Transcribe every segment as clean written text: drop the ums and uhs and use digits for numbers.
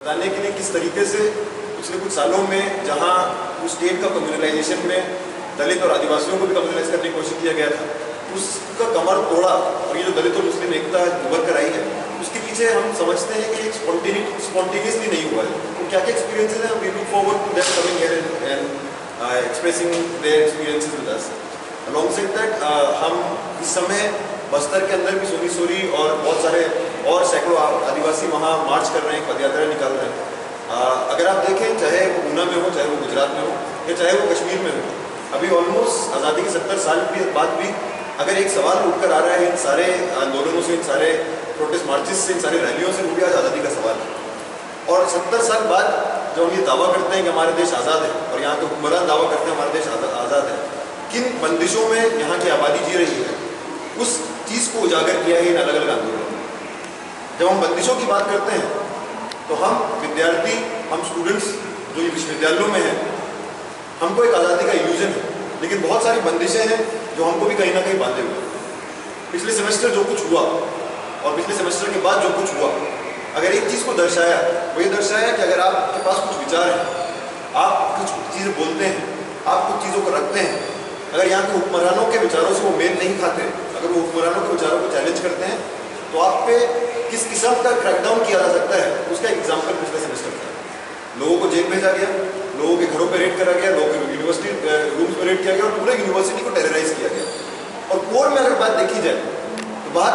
बताने के लिए किस तरीके से पिछले कुछ सालों में जहां उस स्टेट का कम्युनलाइजेशन में दलित और आदिवासियों को भी कम्युनलाइज करने की कोशिश किया गया था, उसका कमर तोड़ा और ये जो दलित और मुस्लिम एकता उभर कर आई है, उसके पीछे हम समझते हैं कि एक स्पॉन्टेनियसली नहीं हुआ है। तो क्या क्या एक्सपीरियंसेस हैं, we look forward to that coming here and expressing their experiences with us. Alongside that हम इस समय बस्तर के अंदर भी सोनी और बहुत सारे और सैकड़ों आदिवासी वहाँ मार्च कर रहे हैं, पदयात्रा निकाल रहे हैं। अगर आप देखें, चाहे वो ऊना में हो, चाहे वो गुजरात में हो, या चाहे वो कश्मीर में हो, अभी ऑलमोस्ट आज़ादी के 70 साल के बाद भी अगर एक सवाल उठकर आ रहा है इन सारे आंदोलनों से, इन सारे प्रोटेस्ट मार्चेस से, इन सारी रैलियों से, वो भी आज आज़ादी का सवाल है। और 70 साल बाद जब हम ये दावा करते हैं कि हमारा देश आज़ाद है, और यहाँ के हुक्मरान दावा करते हैं हमारा देश आज़ाद है, किन बंदिशों में यहाँ की आबादी जी रही है, उस चीज़ को उजागर किया है इन अलग अलग आंदोलनों में। जब हम बंदिशों की बात करते हैं तो हम विद्यार्थी, हम स्टूडेंट्स जो विश्वविद्यालयों में हैं, हमको एक आज़ादी का इल्यूजन है, लेकिन बहुत सारी बंदिशें हैं जो हमको भी कहीं ना कहीं बांधे हुए। पिछले सेमेस्टर जो कुछ हुआ और पिछले सेमेस्टर के बाद जो कुछ हुआ, अगर एक चीज़ को दर्शाया, वो ये दर्शाया कि अगर आपके पास कुछ विचार हैं, आप कुछ चीज़ें बोलते हैं, आप कुछ चीज़ों को रखते हैं, अगर यहाँ के हुक्मरानों के विचारों से वो मेल नहीं खाते, अगर वो हुक्मरानों के विचारों को चैलेंज करते हैं, तो आप पे किस किस्म का क्रैकडाउन किया जा सकता है, उसका एग्जाम्पल पिछले सेमेस्टर था। लोगों को जेल भेजा गया, लोगों के घरों पे रेड करा गया, लोगों के यूनिवर्सिटी रूम्स पे रेड किया गया और पूरे यूनिवर्सिटी को टेरराइज किया गया। और कोर में अगर बात देखी जाए तो बात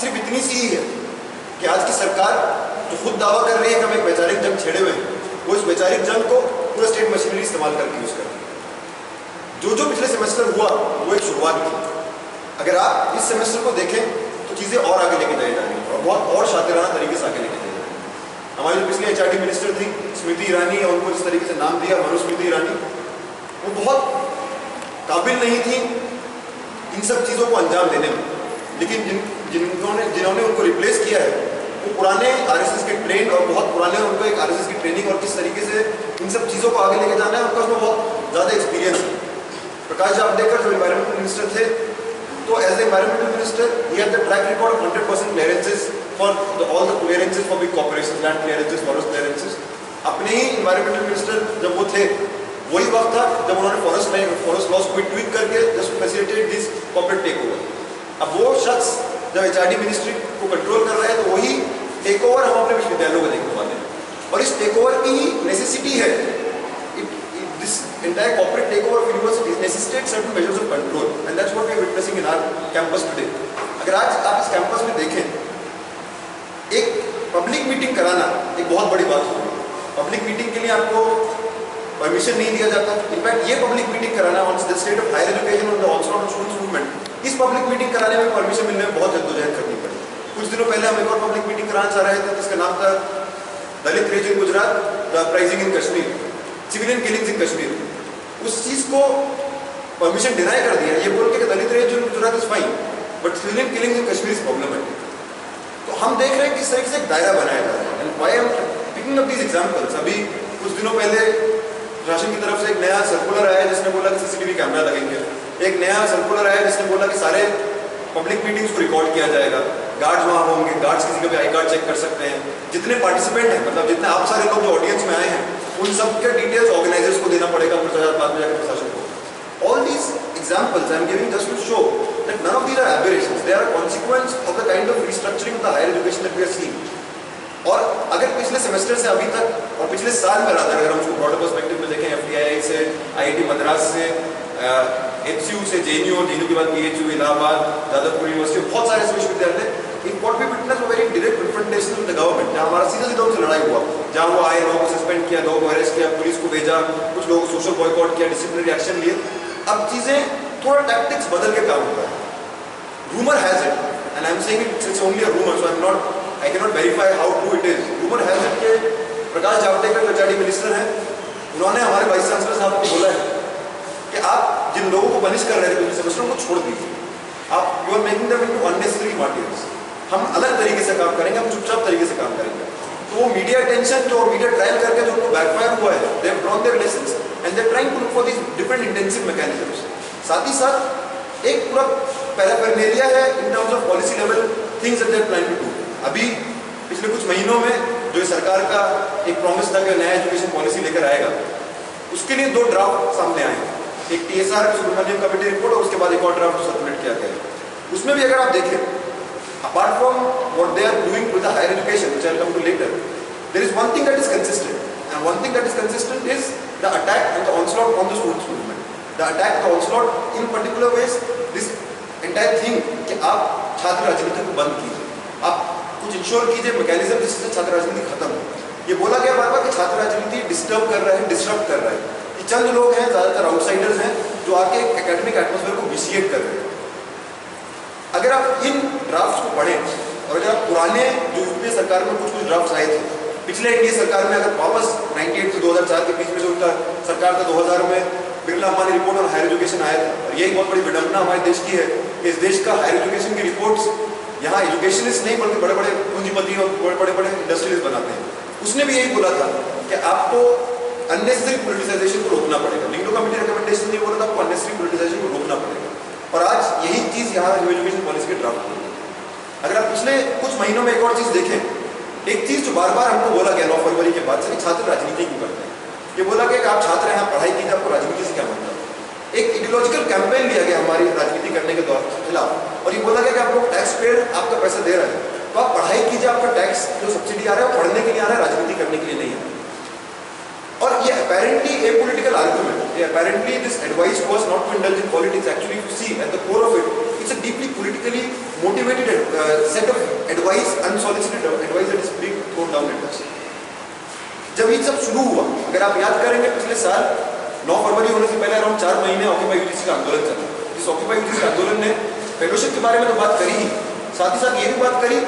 सिर्फ इतनी सी ही है कि आज की सरकार जो खुद दावा कर रही है कि हम एक वैचारिक जंग छेड़े हुए हैं, वो इस वैचारिक जंग को पूरा स्टेट मशीनरी इस्तेमाल करके यूज कर रही है। जो पिछले सेमेस्टर हुआ वो एक शुरुआत थी। अगर आप इस सेमेस्टर को देखें तो चीज़ें और आगे लेके जाई जाएंगी और बहुत और शातिराना तरीके से आगे लेके जाई जाएंगी। हमारी जो पिछले HRD मिनिस्टर थी स्मृति ईरानी, और उनको इस तरीके से नाम दिया मनुस्मृति ईरानी, वो बहुत काबिल नहीं थी इन सब चीज़ों को अंजाम देने में, लेकिन जिन्होंने उनको रिप्लेस किया है वो पुराने RSS के ट्रेंड और बहुत पुराने उनको एक RSS की ट्रेनिंग और किस तरीके से इन सब चीज़ों को आगे लेके जाना है, उनका उसमें बहुत ज़्यादा एक्सपीरियंस है। प्रकाश जावड़ेकर जो एनवायरमेंटल मिनिस्टर थे, तो as a environmental minister he had the track record of 100% clearances for all the clearances for big corporations, land clearances, forest clearances. अपने ही एनवायरमेंटल मिनिस्टर जब वो थे, वही वक्त था जब उन्होंने फॉरेस्ट लॉज को ट्वीट करके just facilitate this corporate take over. अब वो शख्स जब HRD मिनिस्ट्री को कंट्रोल कर रहे हैं, तो वही टेक ओवर हम अपने विश्वविद्यालयों को देखने वाले हैं। और इस टेक ओवर की नेसेसिटी है, this entire corporate takeover of universities necessitates certain measures of control, and that's what we are witnessing in our campus today. अगर आज आप इस कैंपस में देखें, एक पब्लिक मीटिंग कराना एक बहुत बड़ी बात होगी। पब्लिक मीटिंग के लिए आपको परमिशन नहीं दिया जाता। इनफैक्ट ये पब्लिक मीटिंग कराना on the state of higher education और the onslaught of students movement, इस पब्लिक मीटिंग कराने में परमिशन मिलने में बहुत जद्दोजहद करनी पड़ी। कुछ दिनों पहले हम एक और पब्लिक मीटिंग कराना चाह रहे थे जिसका नाम था Dalit rage in Gujarat, the uprising in Kashmir, civilian killings in Kashmir. उस चीज़ को परमिशन डिनाई कर दिया, ये बोल के Dalit rage in Gujarat is fine but civilian killings in Kashmir is problematic. तो हम देख रहे हैं कि इस तरीके से एक दायरा बनाया जा रहा है। And why I am picking up these examples, अभी कुछ दिनों पहले प्रशासन की तरफ से एक नया सर्कुलर आया जिसने बोला कि CCTV कैमरा लगेंगे। एक नया सर्कुलर आया जिसने बोला कि सारे पब्लिक मीटिंग्स को रिकॉर्ड किया जाएगा, गार्ड्स वहाँ होंगे, गार्ड्स किसी का भी आई कार्ड चेक कर सकते हैं, जितने पार्टिसिपेंट हैं, मतलब जितने आप सारे लोग जो ऑडियंस में आए हैं, उन सब के डिटेल्स ऑर्गेनाइजर्स को देना पड़ेगा बाद में जाकर प्रशासन को। All these examples I am giving just to show that none of these are aberrations, they are a consequence of the kind of restructuring of the higher education that we are seeing. और अगर पिछले semester से अभी तक और पिछले साल में रहा, अगर हम उसको ब्रॉडर पर्सपेक्टिव में देखें, FTII से, IIT मद्रास से, HCU से, JNU और JNU के बाद PHU, इलाहाबाद, जादवपुर यूनिवर्सिटी, बहुत सारे विश्वविद्यालय, in what we witness a very direct confrontation with the government, जहाँ हमारा सीधा उनसे लड़ाई हुआ, जहाँ वो आए, लोगों को सस्पेंड किया, लोगों को अरेस्ट किया, पुलिस को भेजा, कुछ लोगों को सोशल बॉयकॉट किया, डिसिप्लिनरी एक्शन लिए। अब चीज़ें थोड़ा टैक्टिक्स बदल के काम होता है। Rumour has it, and I am saying it's only a rumour, so I cannot verify how true it is. Rumor has it कि प्रकाश जावड़ेकर जो HRD मिनिस्टर हैं, उन्होंने हमारे वाइस चांसलर साहब को बोला है कि आप जिन लोगों को पनिश कर रहे थे पिछले सेमेस्टर को छोड़ दीजिए, आप you are making them into unnecessary martyrs. हम अलग तरीके से काम करेंगे, हम चुपचाप तरीके से काम करेंगे। तो वो मीडिया अटेंशन जो मीडिया ट्रायल करके जो उनको बैकफायर हुआ है, they have drawn their lessons and they are trying to look for these different intensive mechanisms. साथ ही साथ एक पूरा पैराफेरनेलिया है in terms of policy level things that they are planning to do. अभी पिछले कुछ महीनों में जो सरकार का एक प्रॉमिस था कि नया एजुकेशन पॉलिसी लेकर आएगा, उसके लिए 2 ड्राफ्ट सामने आए। एक TSR सुब्रमण्यम कमेटी रिपोर्ट और उसके बाद एक और ड्राफ्ट सर्कुलेट किया गया। उसमें भी अगर आप देखें, apart from what they are doing with the higher education, which I will come to later, there is one thing that is consistent, and one thing that is consistent is the attack and the onslaught on the students movement. The attack, the onslaught in particular ways, this entire thing कि आप छात्र राजनीति को बंद कीजिए, आप कुछ ensure कीजिए मैकेनिज्म जिससे छात्र राजनीति खत्म हो। ये बोला गया बार बार कि छात्र राजनीति डिस्टर्ब कर रहा है, डिस्टर्ब कर रहा है। ये चंद लोग हैं, ज़्यादातर आउटसाइडर्स हैं, जो आके एकेडमिक एटमॉस्फेयर को विशिएट कर रहे हैं। अगर आप इन ड्राफ्ट्स को पढ़ें और अगर आप पुराने जो यूपीए सरकार में कुछ ड्राफ्ट्स आए थे, पिछले एनडीए सरकार में अगर वापस 98 से 2004 के बीच में जो उनका सरकार का 2000 में बिरला अंबानी रिपोर्ट और हायर एजुकेशन आया था, और यही बहुत बड़ी विडंबना हमारे देश की है कि इस देश का हायर एजुकेशन की रिपोर्ट्स यहाँ एजुकेशनिस्ट नहीं बल्कि बड़े बड़े पूंजीपति और बड़े बड़े इंडस्ट्रियलिस्ट बनाते हैं। उसने भी यही बोला था कि आपको अननेसेसरी पॉलिटिसाइजेशन को रोकना पड़ेगा। लिंगडो कमेटी रिकमेंडेशन ये बोला था, आपको अननेसेसरी पॉलिटिसाइजेशन को रोकना पड़ेगा, और आज यही चीज़ यहाँ एजुकेशन पॉलिसी के ड्राफ्ट में। अगर आप पिछले कुछ महीनों में एक और चीज़ देखें, एक चीज़ जो बार बार हमको बोला गया 9 फरवरी के बाद से कि छात्र राजनीति क्यों करते हैं, ये बोला गया कि आप छात्र हैं, आप पढ़ाई कीजिए, आपको राजनीति से क्या मतलब। एक इडियोलॉजिकल कैंपेन लिया गया हमारी राजनीति करने के खिलाफ, और ये बोला गया कि आप लोग टैक्स पेयर आपका पैसा दे रहे हैं, तो आप पढ़ाई कीजिए, आपका टैक्स जो सब्सिडी आ रहा है वो पढ़ने के लिए आ रहा है, राजनीति करने के लिए नहीं है। और ये apparently a political argument, apparently this advice was not to indulge in politics. Actually, if you see at the core of it, it's a deeply politically motivated set of advice, unsolicited advice that is being thrown down at us. जब ये सब शुरू हुआ, अगर आप याद करेंगे पिछले साल 9 फरवरी होने से पहले अराउंड 4 महीने ऑक्यूपाई यूजीसी का आंदोलन चला। इस ऑक्यूपाई यूजीसी आंदोलन ने फेलोशिप के बारे में तो बात करी ही, साथ ही साथ ये भी बात करी,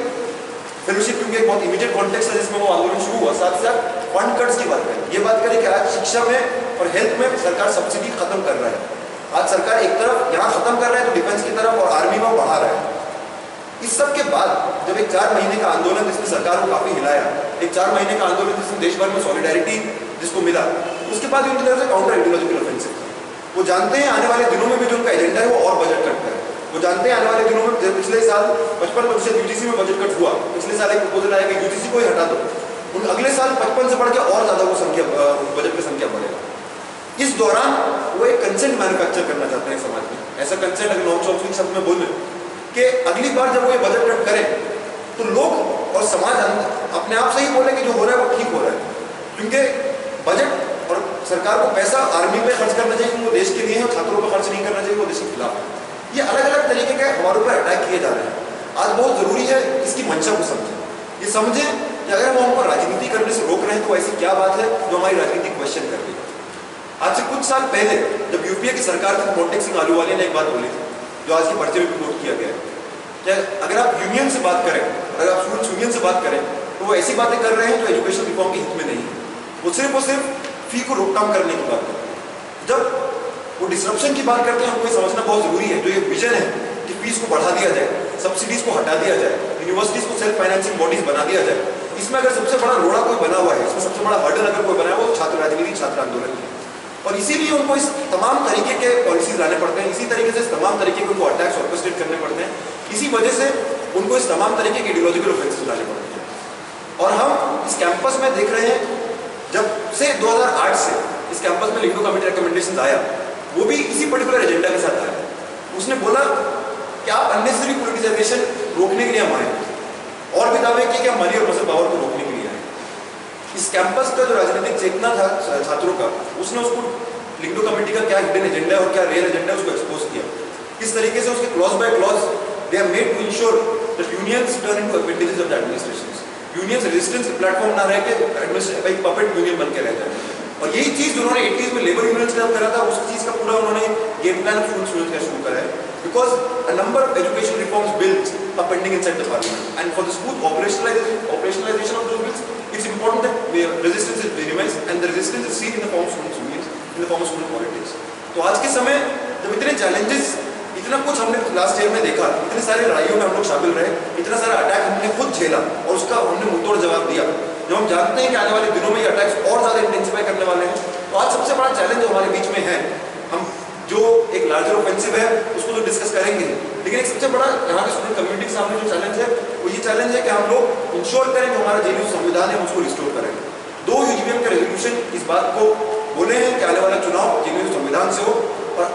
फेलोशिप क्योंकि एक बहुत इमीडिएट कॉन्टेक्स्ट है जिसमें वो आंदोलन शुरू हुआ, साथ ही साथ फंड कट्स की बात करें, ये बात करें कि आज शिक्षा में और हेल्थ में सरकार सब्सिडी खत्म कर रहा है। आज सरकार एक तरफ यहाँ खत्म कर रहा है तो डिफेंस की तरफ और आर्मी में बढ़ा रहा है। इस सब के बाद जब एक 4 महीने का आंदोलन जिसने सरकार को काफी हिलाया, एक 4 महीने का आंदोलन जिसने देश भर में सॉलिडारिटी जिसको मिला, उसके बाद उनकी तरफ से काउंटर आइडियोलॉजिकल ऑफेंसिव। वो जानते हैं आने वाले दिनों में भी जो उनका एजेंडा है वो और बजट कट है। वो जानते हैं आने वाले दिनों में, पिछले साल 55% यूजीसी में बजट कट हुआ, पिछले साल एक प्रपोजल आया कि यूजीसी को ही हटा दो, उन अगले साल 55 से बढ़ के और ज्यादा वो संख्या बजट की संख्या बढ़ेगा। इस दौरान वो एक कंसेंट मैन्युफैक्चर करना चाहते हैं समाज में। ऐसा कंसेंट अगर नॉन चॉम्स्की शब्द में बोले कि अगली बार जब वो ये बजट कट करें तो लोग और समाज अपने आप से ही बोले कि जो हो रहा है वो ठीक हो रहा है, क्योंकि बजट और सरकार को पैसा आर्मी पे खर्च करना चाहिए, वो देश के लिए है, और छात्रों पर खर्च नहीं करना चाहिए, वो देश के खिलाफ है। ये अलग अलग तरीके के हमारे ऊपर अटैक किए जा रहे हैं। आज बहुत जरूरी है इसकी मंशा को समझें, ये समझें कि अगर हम हमको राजनीति करने से रोक रहे हैं तो ऐसी क्या बात है जो हमारी राजनीति क्वेश्चन कर रही है। आज से कुछ साल पहले जब यूपीए की सरकार थी, मोटेक सिंह आलूवालिया ने एक बात बोली थी जो आज के पर्चे में भी नोट किया गया है कि अगर आप यूनियन से बात करें, अगर आप स्टूडेंट्स यूनियन से बात करें तो वो ऐसी बातें कर रहे हैं जो एजुकेशन रिफॉर्म के हित में नहीं है। वो सिर्फ फी को रोकथाम करने की बात करते हैं। जब वो डिसरप्शन की बात करते हैं हमको ये समझना बहुत जरूरी है, जो ये विजन है कि फीस को बढ़ा दिया जाए, सब्सिडीज को हटा दिया जाए, यूनिवर्सिटीज को सेल्फ फाइनेंसिंग बॉडीज बना दिया जाए, इसमें अगर सबसे बड़ा रोड़ा कोई बना हुआ है, इसमें सबसे बड़ा हर्डल अगर कोई बना है वो छात्र राजनीति, छात्र आंदोलन है। और इसीलिए उनको इस तमाम तरीके के पॉलिसीज लाने पड़ते हैं, इसी तरीके से इस तमाम तरीके के उनको अटैक्स ऑर्केस्ट्रेट करने पड़ते हैं, इसी वजह से उनको इस तमाम तरीके के आइडियोलॉजिकल ऑफेंसेस लाने पड़ते हैं। और हम इस कैंपस में देख रहे हैं जब से 2008 से इस कैंपस में लिंगडो कमेटी रिकमेंडेशंस आया, वो भी इसी पर्टिकुलर एजेंडा के साथ आया। उसने बोला कि आप अननेसेसरी पॉलिटिसाइजेशन रोकने के लिए हम आए, और भी दावे किए कि हम मनी और मसल पावर को रोकने के लिए आए। इस कैंपस का जो राजनीतिक चेतना था छात्रों का, उसने उसको लिंगडो कमेटी का क्या हिडन एजेंडा है और क्या रियल एजेंडा है उसको एक्सपोज किया। किस तरीके से उसके clause by clause they are made to ensure that unions turn into advantages of the administration. Unions resistance के प्लेटफॉर्म ना रह के एक पपेट यूनियन बन के रह जाए। और यही चीज जो उन्होंने 80s में लेबर यूनियंस का करा था, उस चीज का पूरा उन्होंने गेम प्लान का शुरू करा है। Because a number of education reforms bills are pending inside the parliament, and for the smooth operationalization of those bills, it's important that resistance is minimized and the resistance is seen in the form of student unions, in the form of student politics. तो आज के समय जब इतने challenges, इतना कुछ हमने last year में देखा, इतने सारे लड़ाइयों में हम लोग शामिल रहे, इतना सारा अटैक हमने खुद झेला और उसका हमने मुंहतोड़ जवाब दिया। जब हम जानते हैं कि आने वाले दिनों में ये अटैक्स और ज़्यादा इंटेंसिफाई करने वाले हैं, तो आज सबसे बड़ा चैलेंज जो हमारे बीच में है, हम जो एक लार्जर ऑफेंसिव है उसको तो डिस्कस करेंगे, लेकिन एक सबसे बड़ा यहाँ के स्टूडेंट कम्युनिटी के सामने जो चैलेंज है वो ये चैलेंज है कि हम लोग इंश्योर करें जो हमारा जेएनयू संविधान है उसको रिस्टोर करें। 2 यूजीवीएम के रेजोल्यूशन इस बात को बोले हैं कि आने वाला चुनाव जेएनयू संविधान से हो, और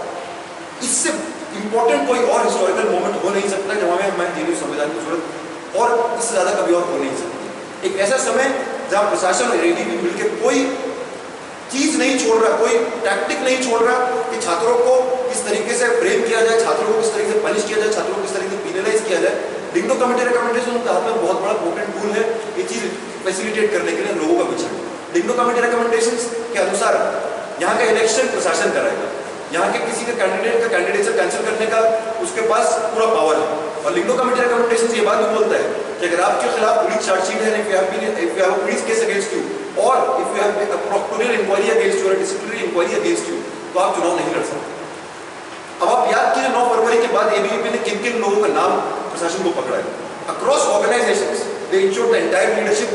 इससे इंपॉर्टेंट कोई और हिस्टोरिकल मोमेंट हो नहीं सकता जहाँ में हमारे जेएनयू संविधान की जरूरत और इससे ज्यादा कभी और हो नहीं सकती। एक ऐसा समय जहाँ प्रशासन और एडीबी मिलकर कोई चीज नहीं छोड़ रहा, कोई टैक्टिक नहीं छोड़ रहा कि छात्रों को किस तरीके से फ्रेम किया जाए, छात्रों को किस तरीके से पनिश किया जाए, छात्रों को किस तरीके से पीनलाइज किया जाए। डिंगो कमेटी रिकमेंडेशन उनके हाथ में बहुत बड़ा पोटेंट टूल है ये चीज फैसिलिटेट करने के लिए लोगों का विचरण। डिंगो कमेटी रिकमेंडेशंस के अनुसार यहाँ का इलेक्शन प्रशासन कराएगा, यहाँ के किसी के कैंडिडेट का कैंडिडेटशिप कैंसिल करने का उसके पास पूरा पावर है। और लिंगो कमेटी रिकमेंडेशंस ये बात भी बोलता है कि अगर आपके खिलाफ पुलिस चार्जशीट है, if you have police case against you और if you have a proctorial inquiry against you और डिसिप्लिनरी इंक्वायरी अगेंस्ट यू, तो आप चुनाव नहीं लड़ सकते। अब आप याद कीजिए 9 फरवरी के बाद एबीवीपी ने किन किन लोगों का नाम प्रशासन को पकड़ा है। Across organisations they ensured the entire leadership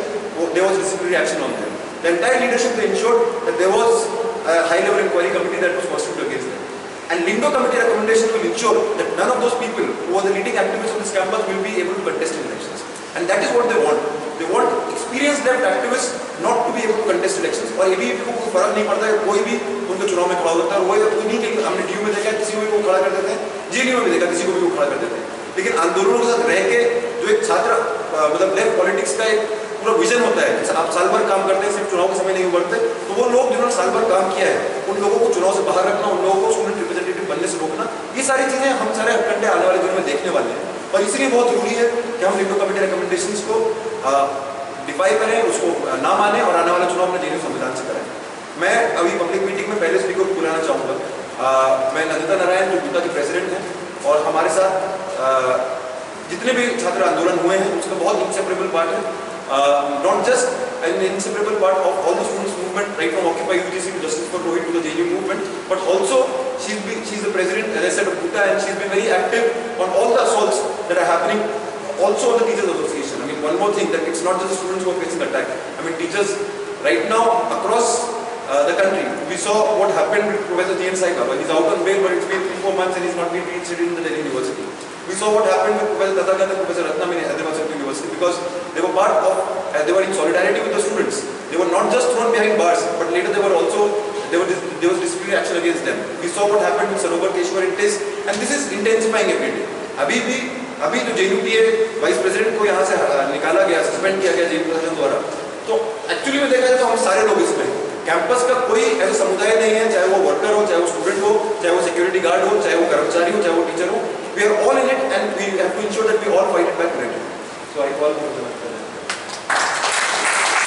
there was disciplinary action on them, the entire leadership they ensured that there was a high level inquiry committee that was constituted against them. And Lindo committee recommendation will ensure that none of those people who are the leading activists on this campus will be able to contest in elections. And that is what they want. They want experienced left activists not to be able to contest elections. और ये भी को कोई फर्क नहीं पड़ता है, कोई भी उनके चुनाव में खड़ा होता है, वो नहीं कि हमने डीयू में देखा किसी को भी वो खड़ा कर देते हैं, जेएनयू में भी देखा किसी को भी वो खड़ा कर देते हैं। लेकिन आंदोलनों के साथ रह के जो एक छात्र मतलब लेफ्ट पॉलिटिक्स का एक पूरा विजन होता है, जैसे आप साल भर काम करते हैं, सिर्फ चुनाव के समय नहीं उभरते, तो वो लोग जिन्होंने साल भर काम किया है उन लोगों को चुनाव से बाहर रखना, उन लोगों को स्टूडेंट रिप्रेजेंटेटिव बनने से रोकना, ये सारी चीजें हम सारे हथकंडे आने वाले दिनों में देखने वाले हैं। और इसलिए बहुत जरूरी है कि हम लिंगो कमेटी रिकमेंडेशंस को डिफाई करें, उसको ना माने और आने वाला चुनाव अपने जेएनयू संविधान से करें। मैं अभी पब्लिक मीटिंग में पहले स्पीकर को बुलाना चाहूँगा। मैं नंदिता नारायण जो बूटा के प्रेसिडेंट हैं और हमारे साथ जितने भी छात्र आंदोलन हुए हैं उसका बहुत इंसेपरेबल पार्ट है, not just an inseparable part of all the students movement right from Occupy UGC to Justice for Rohit to the JNU movement, but also she's the president, as I said, of Bhuta, and she's been very active on all the assaults that are happening also on the teachers association. I mean, one more thing, that it's not just the students who are facing attack. I mean, teachers right now across the country, we saw what happened with Professor J.N. Sai Baba. He's out on bail, but it's been 3-4 months and he's not been reinstated in the Delhi University. We saw what happened with Professor Tathagata and Professor Ratnam in Hyderabad Central University, because they were part of, they were in solidarity with the students. They were not just thrown behind bars, but later there was disciplinary action against them. We saw what happened with Sarovar Keshwar in TIS, and this is intensifying every day. अभी जो JNUPA vice president को यहाँ से निकाला गया, suspend किया गया JNU प्रशासन द्वारा, तो एक्चुअली में देखा जाए तो हम सारे लोग इसमें, कैंपस का कोई ऐसा समुदाय नहीं है, चाहे वो वर्कर हो, चाहे वो स्टूडेंट हो, चाहे वो सिक्योरिटी गार्ड हो, चाहे वो कर्मचारी हो, चाहे वो टीचर हो, we are all in it and we have to ensure that we all fight it back together. So I call for